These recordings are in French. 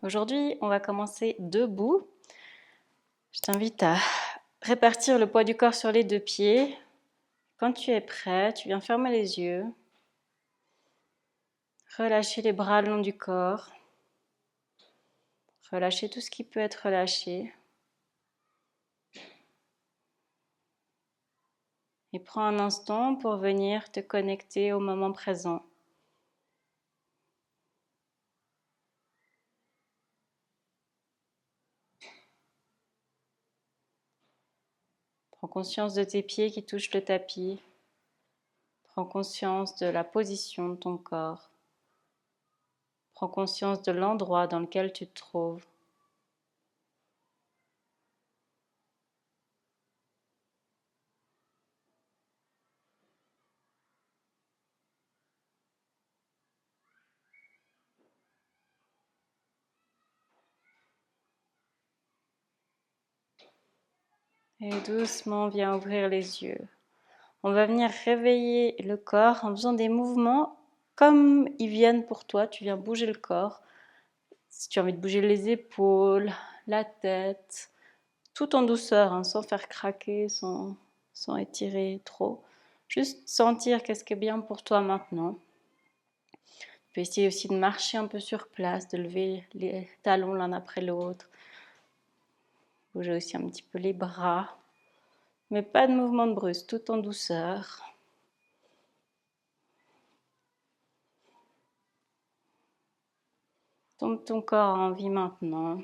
Aujourd'hui, on va commencer debout. Je t'invite à répartir le poids du corps sur les deux pieds. Quand tu es prêt, tu viens fermer les yeux. Relâcher les bras le long du corps. Relâcher tout ce qui peut être relâché. Et prends un instant pour venir te connecter au moment présent. Prends conscience de tes pieds qui touchent le tapis. Prends conscience de la position de ton corps. Prends conscience de l'endroit dans lequel tu te trouves. Et doucement, viens ouvrir les yeux. On va venir réveiller le corps en faisant des mouvements comme ils viennent pour toi. Tu viens bouger le corps. Si tu as envie de bouger les épaules, la tête, tout en douceur, hein, sans faire craquer, sans étirer trop. Juste sentir qu'est-ce qui est bien pour toi maintenant. Tu peux essayer aussi de marcher un peu sur place, de lever les talons l'un après l'autre. Bouger aussi un petit peu les bras. Mais pas de mouvement de brusque, tout en douceur. Ton corps a envie maintenant.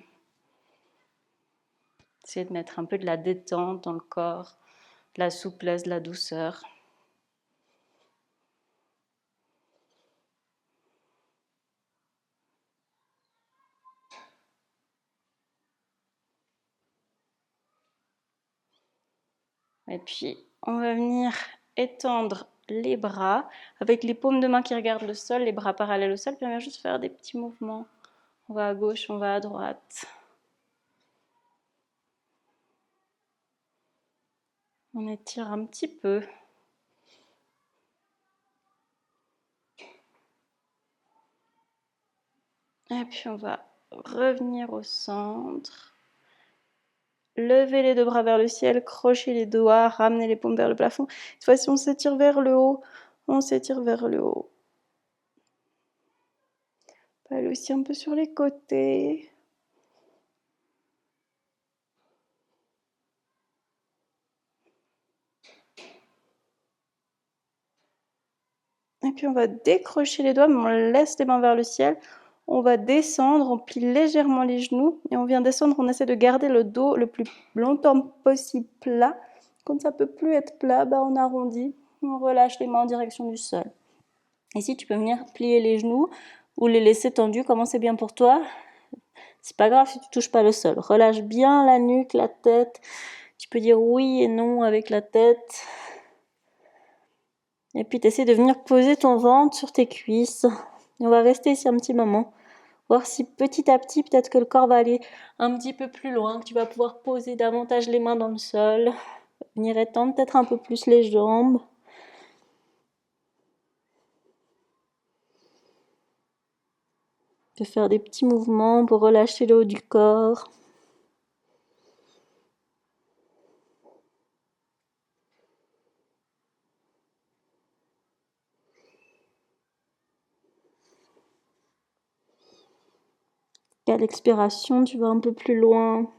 Essayez de mettre un peu de la détente dans le corps, de la souplesse, de la douceur. Et puis, on va venir étendre les bras avec les paumes de main qui regardent le sol, les bras parallèles au sol, puis on va juste faire des petits mouvements. On va à gauche, on va à droite. On étire un petit peu. Et puis on va revenir au centre. Lever les deux bras vers le ciel, crocher les doigts, ramener les paumes vers le plafond. Cette fois-ci, on s'étire vers le haut. On s'étire vers le haut. On va aller aussi un peu sur les côtés. Et puis on va décrocher les doigts, mais on laisse les mains vers le ciel. On va descendre, on plie légèrement les genoux et on vient descendre. On essaie de garder le dos le plus longtemps possible plat. Quand ça ne peut plus être plat, on arrondit. On relâche les mains en direction du sol. Ici, tu peux venir plier les genoux ou les laisser tendus, comment c'est bien pour toi. C'est pas grave si tu touches pas le sol. Relâche bien la nuque, la tête. Tu peux dire oui et non avec la tête. Et puis, tu essaies de venir poser ton ventre sur tes cuisses. Et on va rester ici un petit moment. Voir si petit à petit, peut-être que le corps va aller un petit peu plus loin, que tu vas pouvoir poser davantage les mains dans le sol. Venir étendre peut-être un peu plus les jambes. De faire des petits mouvements pour relâcher le haut du corps. Et à l'expiration, tu vas un peu plus loin.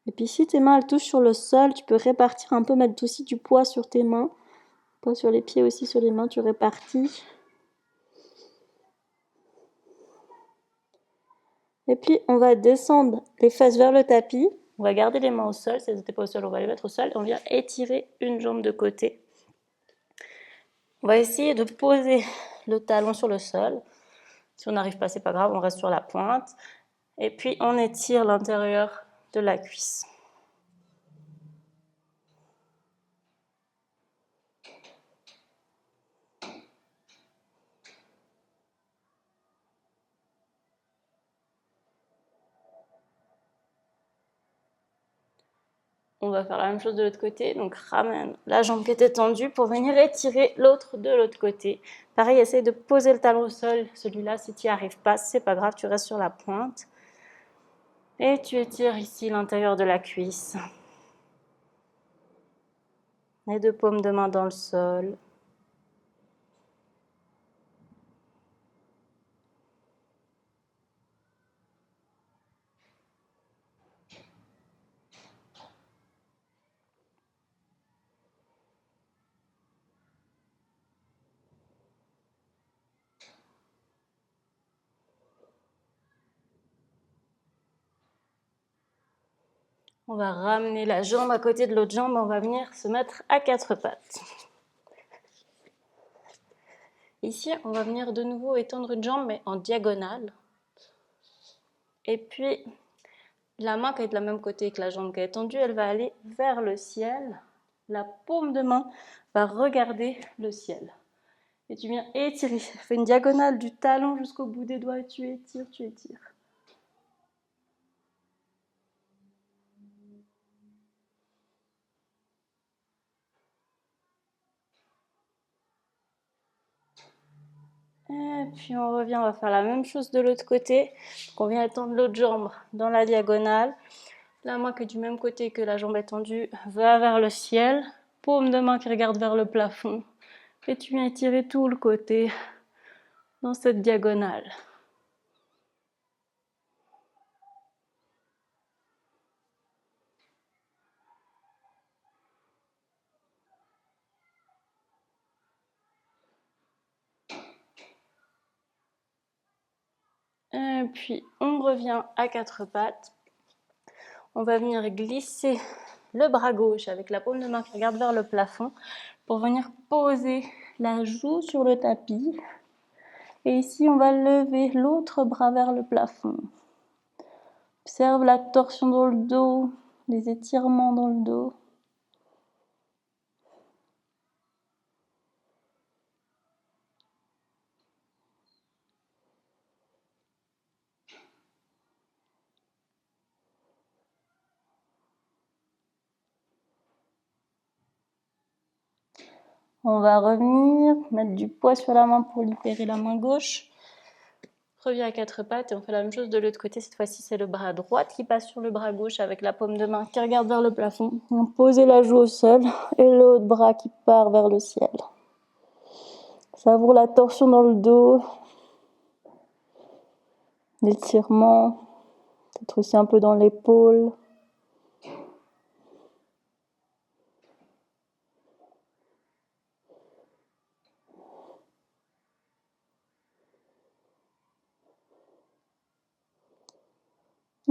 Et puis si tes mains elles touchent sur le sol, tu peux répartir un peu, mettre aussi du poids sur tes mains. Pas sur les pieds aussi, sur les mains, tu répartis. Et puis on va descendre les fesses vers le tapis. On va garder les mains au sol. Si elles n'étaient pas au sol, on va les mettre au sol. Et on vient étirer une jambe de côté. On va essayer de poser le talon sur le sol. Si on n'arrive pas, c'est pas grave, on reste sur la pointe. Et puis on étire l'intérieur de la cuisse. On va faire la même chose de l'autre côté. Donc ramène la jambe qui était tendue pour venir étirer l'autre de l'autre côté. Pareil, essaye de poser le talon au sol. Celui-là, si tu n'y arrives pas, c'est pas grave, tu restes sur la pointe. Et tu étires ici l'intérieur de la cuisse. Les deux paumes de main dans le sol. On va ramener la jambe à côté de l'autre jambe. On va venir se mettre à quatre pattes. Ici, on va venir de nouveau étendre une jambe, mais en diagonale. Et puis, la main qui est de la même côté que la jambe qui est tendue, elle va aller vers le ciel. La paume de main va regarder le ciel. Et tu viens étirer. Fais une diagonale du talon jusqu'au bout des doigts et tu étires, tu étires. Et puis on revient, on va faire la même chose de l'autre côté. Donc on vient étendre l'autre jambe dans la diagonale. La main qui est du même côté que la jambe étendue va vers le ciel. Paume de main qui regarde vers le plafond. Et tu viens étirer tout le côté dans cette diagonale. Et puis on revient à quatre pattes. On va venir glisser le bras gauche avec la paume de main qui regarde vers le plafond pour venir poser la joue sur le tapis. Et ici, on va lever l'autre bras vers le plafond. Observe la torsion dans le dos, les étirements dans le dos. On va revenir, mettre du poids sur la main pour libérer la main gauche. Reviens à quatre pattes et on fait la même chose de l'autre côté. Cette fois-ci, c'est le bras droit qui passe sur le bras gauche avec la paume de main qui regarde vers le plafond. On pose la joue au sol et l'autre bras qui part vers le ciel. Savoure la torsion dans le dos, l'étirement, peut-être aussi un peu dans l'épaule.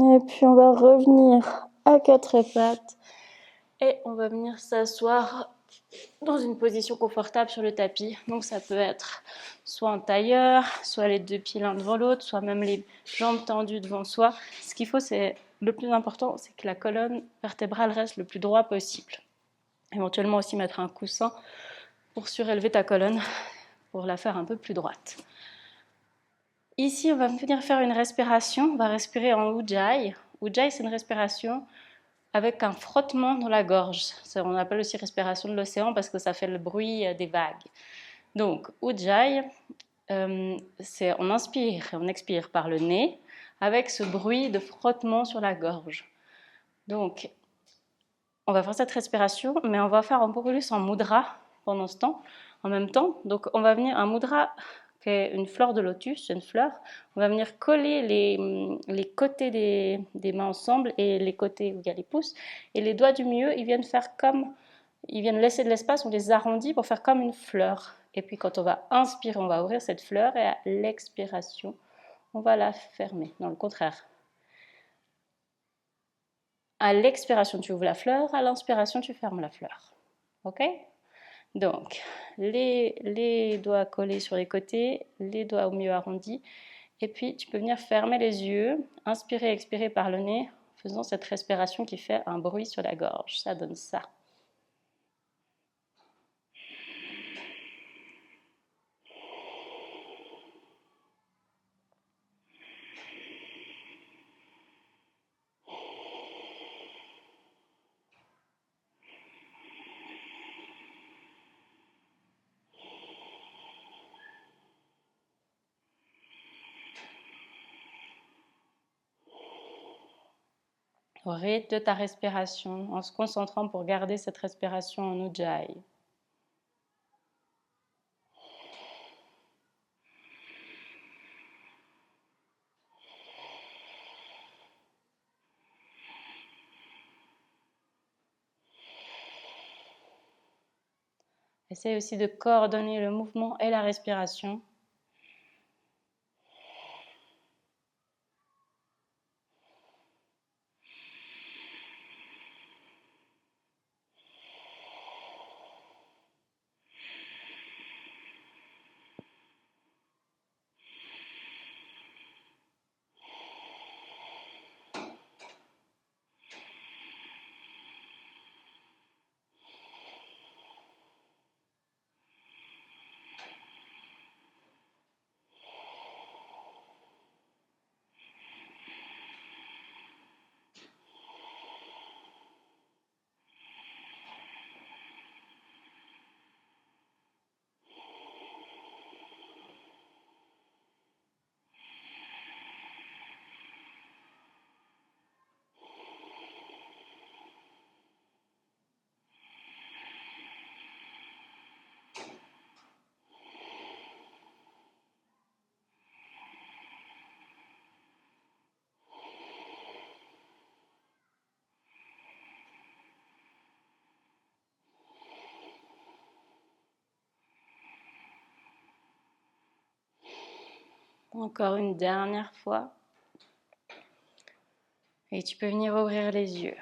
Et puis on va revenir à quatre pattes et on va venir s'asseoir dans une position confortable sur le tapis. Donc ça peut être soit en tailleur, soit les deux pieds l'un devant l'autre, soit même les jambes tendues devant soi. Ce qu'il faut, c'est le plus important, c'est que la colonne vertébrale reste le plus droit possible. Éventuellement aussi mettre un coussin pour surélever ta colonne, pour la faire un peu plus droite. Ici, on va venir faire une respiration. On va respirer en Ujjayi. Ujjayi, c'est une respiration avec un frottement dans la gorge. Ça, on appelle aussi respiration de l'océan parce que ça fait le bruit des vagues. Donc, Ujjayi, c'est on inspire et on expire par le nez avec ce bruit de frottement sur la gorge. Donc, on va faire cette respiration, mais on va faire un peu plus en mudra pendant ce temps, en même temps. Donc, on va venir un mudra qui est une fleur de lotus, une fleur. On va venir coller les côtés des mains ensemble et les côtés où il y a les pouces. Et les doigts du milieu, ils viennent laisser de l'espace, on les arrondit pour faire comme une fleur. Et puis quand on va inspirer, on va ouvrir cette fleur et à l'expiration, on va la fermer. Non, le contraire. À l'expiration, tu ouvres la fleur, à l'inspiration, tu fermes la fleur. Ok ? Donc, les doigts collés sur les côtés, les doigts au milieu arrondis. Et puis, tu peux venir fermer les yeux, inspirer, expirer par le nez, en faisant cette respiration qui fait un bruit sur la gorge. Ça donne ça. au rythme de ta respiration, en se concentrant pour garder cette respiration en Ujjayi. Essaye aussi de coordonner le mouvement et la respiration. Encore une dernière fois. Et tu peux venir ouvrir les yeux.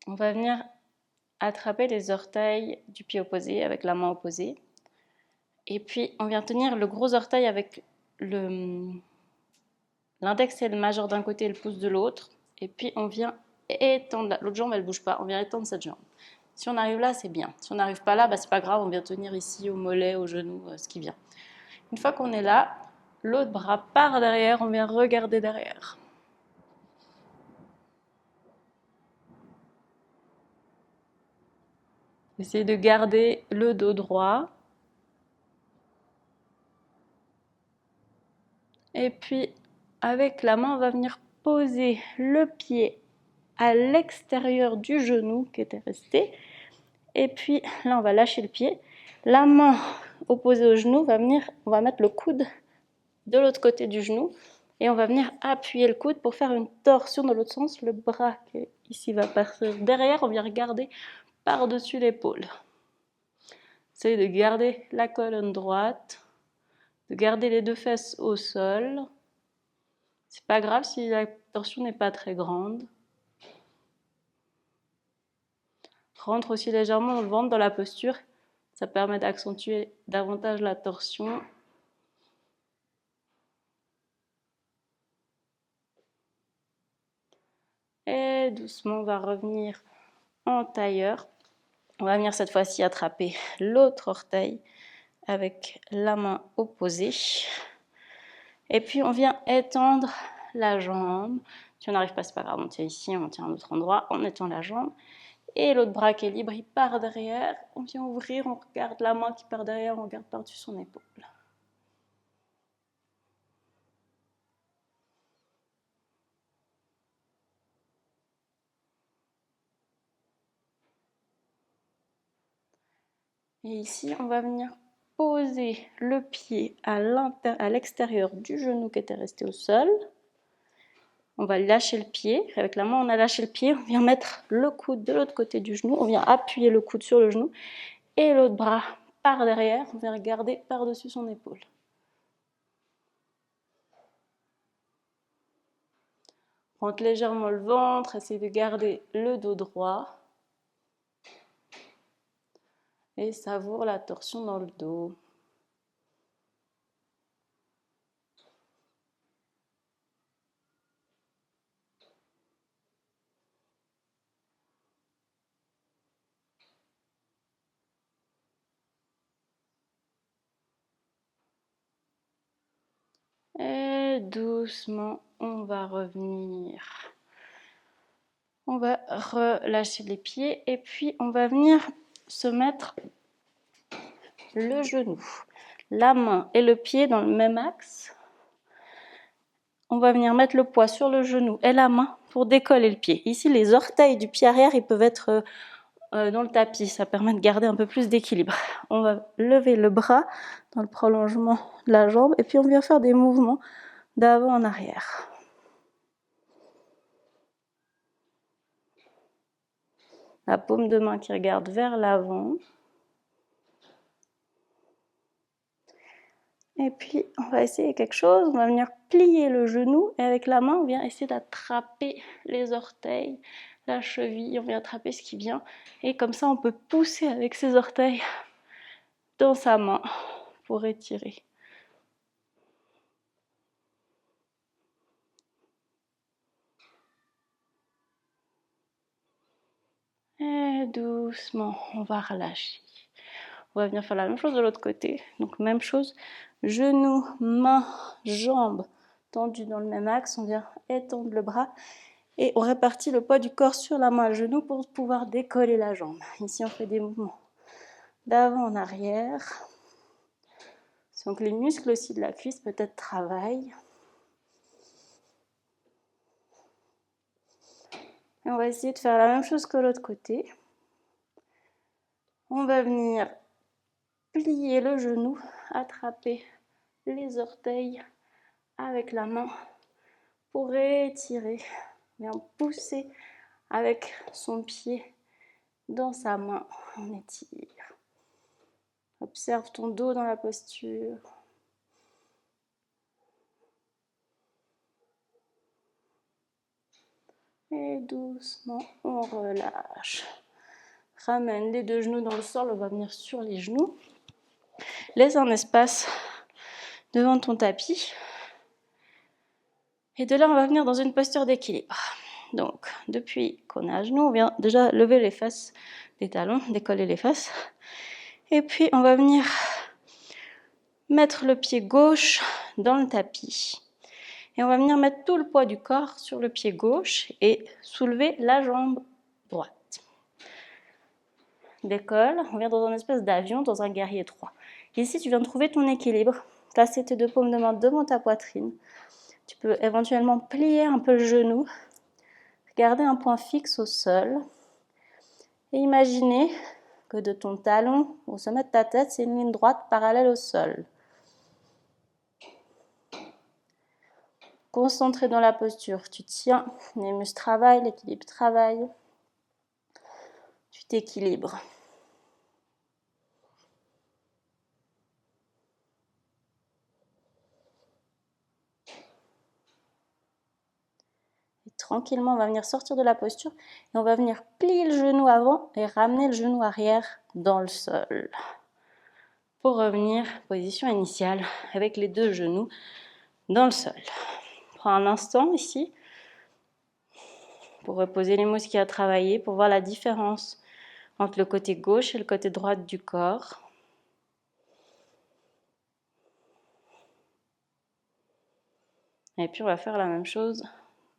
On va venir attraper les orteils du pied opposé avec la main opposée. Et puis, on vient tenir le gros orteil avec l'index et le majeur d'un côté et le pouce de l'autre. Et puis, on vient étendre, l'autre jambe, elle ne bouge pas, on vient étendre cette jambe. Si on arrive là, c'est bien. Si on n'arrive pas là, c'est pas grave, on vient tenir ici au mollet, au genou, ce qui vient. Une fois qu'on est là, l'autre bras part derrière, on vient regarder derrière. Essayez de garder le dos droit. Et puis, avec la main, on va venir poser le pied à l'extérieur du genou qui était resté. Et puis, là, on va lâcher le pied. La main opposée au genou on va mettre le coude de l'autre côté du genou. Et on va venir appuyer le coude pour faire une torsion dans l'autre sens. Le bras qui est ici va partir derrière. On vient regarder par-dessus l'épaule. Essayez de garder la colonne droite, de garder les deux fesses au sol. C'est pas grave si la torsion n'est pas très grande. Rentre aussi légèrement le ventre dans la posture. Ça permet d'accentuer davantage la torsion. Et doucement, on va revenir en tailleur. On va venir cette fois-ci attraper l'autre orteil avec la main opposée. Et puis, on vient étendre la jambe. Si on n'arrive pas, c'est pas grave, on tient ici, on tient à un autre endroit, on étend la jambe. Et l'autre bras qui est libre, il part derrière. On vient ouvrir, on regarde la main qui part derrière, on regarde par-dessus son épaule. Et ici, on va venir poser le pied à l'extérieur du genou qui était resté au sol. On va lâcher le pied. Avec la main, on a lâché le pied. On vient mettre le coude de l'autre côté du genou. On vient appuyer le coude sur le genou. Et l'autre bras par derrière. On vient regarder par-dessus son épaule. Rentre légèrement le ventre. Essayez de garder le dos droit. Et savoure la torsion dans le dos. Et doucement, on va revenir. On va relâcher les pieds et puis on va venir se mettre le genou, la main et le pied dans le même axe. on va venir mettre le poids sur le genou et la main pour décoller le pied. Ici, les orteils du pied arrière, ils peuvent être dans le tapis. Ça permet de garder un peu plus d'équilibre. On va lever le bras dans le prolongement de la jambe et puis on vient faire des mouvements d'avant en arrière. La paume de main qui regarde vers l'avant. Et puis, on va essayer quelque chose. On va venir plier le genou et avec la main, on vient essayer d'attraper les orteils, la cheville. On vient attraper ce qui vient. Et comme ça, on peut pousser avec ses orteils dans sa main pour étirer. Et doucement, on va relâcher. On va venir faire la même chose de l'autre côté. Donc, même chose. Genoux, mains, jambes tendues dans le même axe. On vient étendre le bras. Et on répartit le poids du corps sur la main et le genou pour pouvoir décoller la jambe. Ici, on fait des mouvements d'avant en arrière. Donc les muscles aussi de la cuisse peut-être travaillent. Et on va essayer de faire la même chose que l'autre côté. On va venir plier le genou, attraper les orteils avec la main pour étirer. Bien pousser avec son pied dans sa main. On étire. Observe ton dos dans la posture. Et doucement, on relâche. Ramène les deux genoux dans le sol, on va venir sur les genoux. Laisse un espace devant ton tapis. Et de là, on va venir dans une posture d'équilibre. Donc, depuis qu'on est à genoux, on vient déjà lever les fesses des talons, décoller les fesses. Et puis, on va venir mettre le pied gauche dans le tapis. Et on va venir mettre tout le poids du corps sur le pied gauche et soulever la jambe droite. Décolle, on vient dans un espèce d'avion, dans un guerrier 3. Ici, tu viens de trouver ton équilibre. Placer tes deux paumes de main devant ta poitrine. Tu peux éventuellement plier un peu le genou. Garder un point fixe au sol. Et imaginer que de ton talon au sommet de ta tête, c'est une ligne droite parallèle au sol. Concentré dans la posture. Tu tiens, les muscles travaillent, l'équilibre travaille. Tu t'équilibres. Tranquillement, on va venir sortir de la posture et on va venir plier le genou avant et ramener le genou arrière dans le sol. Pour revenir, position initiale, avec les deux genoux dans le sol. Prends un instant ici pour reposer les muscles qui a travaillé, pour voir la différence entre le côté gauche et le côté droit du corps. Et puis on va faire la même chose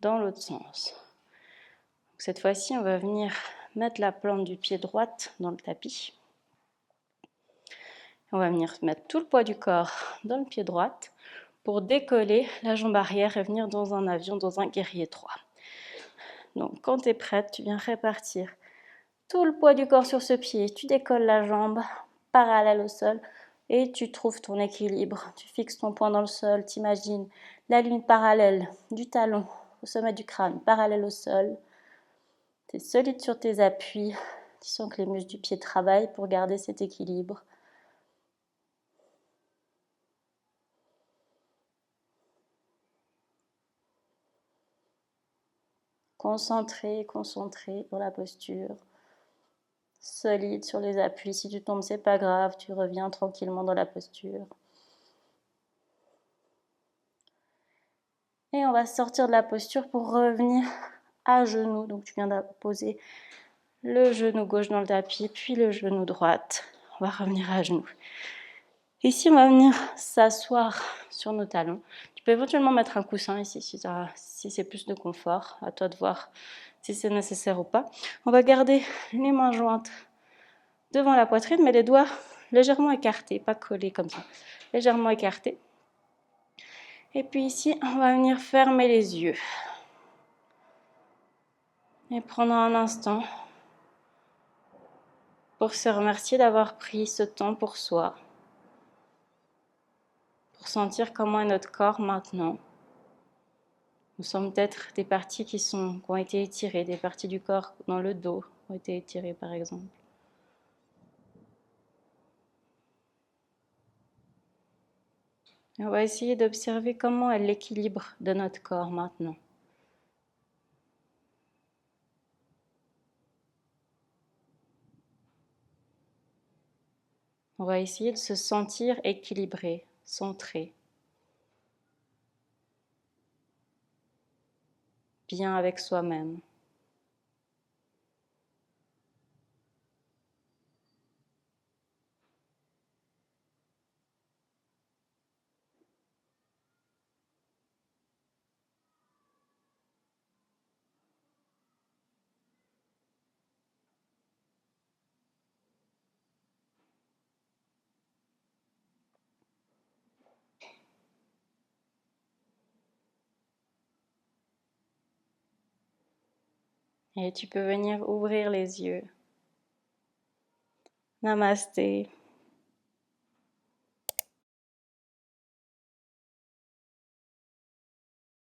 dans l'autre sens. Cette fois-ci, on va venir mettre la plante du pied droite dans le tapis. On va venir mettre tout le poids du corps dans le pied droit pour décoller la jambe arrière et venir dans un avion, dans un guerrier 3. Donc quand tu es prête, tu viens répartir tout le poids du corps sur ce pied. Tu décolles la jambe parallèle au sol et tu trouves ton équilibre. Tu fixes ton poing dans le sol, t'imagines la ligne parallèle du talon au sommet du crâne, parallèle au sol. Tu es solide sur tes appuis. Tu sens que les muscles du pied travaillent pour garder cet équilibre. Concentré dans la posture. Solide sur les appuis. Si tu tombes, c'est pas grave. Tu reviens tranquillement dans la posture. Et on va sortir de la posture pour revenir à genoux. Donc tu viens de poser le genou gauche dans le tapis, puis le genou droite. On va revenir à genoux. Ici, on va venir s'asseoir sur nos talons. Tu peux éventuellement mettre un coussin ici si c'est plus de confort. À toi de voir si c'est nécessaire ou pas. On va garder les mains jointes devant la poitrine, mais les doigts légèrement écartés, pas collés comme ça. Légèrement écartés. Et puis ici, on va venir fermer les yeux. Et prendre un instant pour se remercier d'avoir pris ce temps pour soi. Pour sentir comment est notre corps maintenant. Nous sommes peut-être des parties qui ont été étirées, des parties du corps dans le dos ont été étirées par exemple. Et on va essayer d'observer comment est l'équilibre de notre corps maintenant. On va essayer de se sentir équilibré, centré, bien avec soi-même. Et tu peux venir ouvrir les yeux. Namasté.